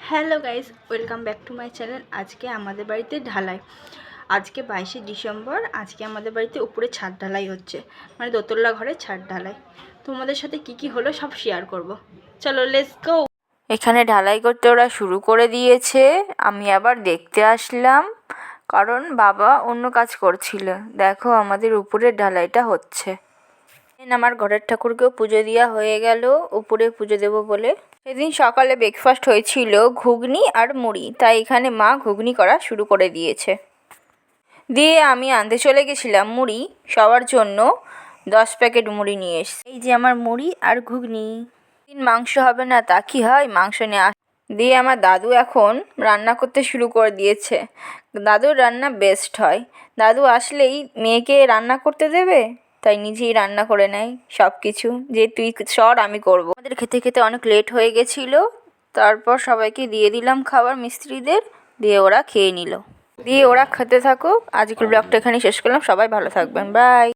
Hello guys, welcome back to my channel. আজকে আমাদের বাড়িতে ঢালাই। আজকে 22শে ডিসেম্বর। আজকে আমাদের বাড়িতে উপরে ছাদ ঢালাই হচ্ছে, মানে দোতলা ঘরে ছাদ ঢালাই। তোমাদের সাথে কি হলো সব শেয়ার করব। চলো লেটস গো। এখানে ঢালাই করতে ওরা শুরু করে দিয়েছে। আমি আবার দেখতে আসলাম, কারণ বাবা অন্য কাজ করছিল। দেখো আমাদের উপরের ঢালাইটা হচ্ছে। আমার ঘরের ঠাকুরকেও পুজো দেওয়া হয়ে গেল, উপরে পুজো দেবো বলে। সেদিন সকালে ব্রেকফাস্ট হয়েছিল ঘুগনি আর মুড়ি, তাই এখানে মা ঘুগনি করা শুরু করে দিয়েছে। দিয়ে আমি আনতে চলে গেছিলাম মুড়ি, সবার জন্য 10 প্যাকেট মুড়ি নিয়ে এসেছি। এই যে আমার মুড়ি আর ঘুগনি। দিন মাংস হবে না তা কি হয়, মাংস নিয়ে দিয়ে আমার দাদু এখন রান্না করতে শুরু করে দিয়েছে। দাদুর রান্না বেস্ট হয়। দাদু আসলেই মেয়েকে রান্না করতে দেবে, তাই নিজেই রান্না করে নেয় সব কিছু, যে তুই সর আমি করব। আমাদের খেতে খেতে অনেক লেট হয়ে গেছিলো। তারপর সবাইকে দিয়ে দিলাম খাবার, মিস্ত্রিদের, দিয়ে ওরা খেয়ে নিল। দিয়ে ওরা খেতে থাকুক। আজকের ব্লগটা এখানেই শেষ করলাম। সবাই ভালো থাকবেন, বাই।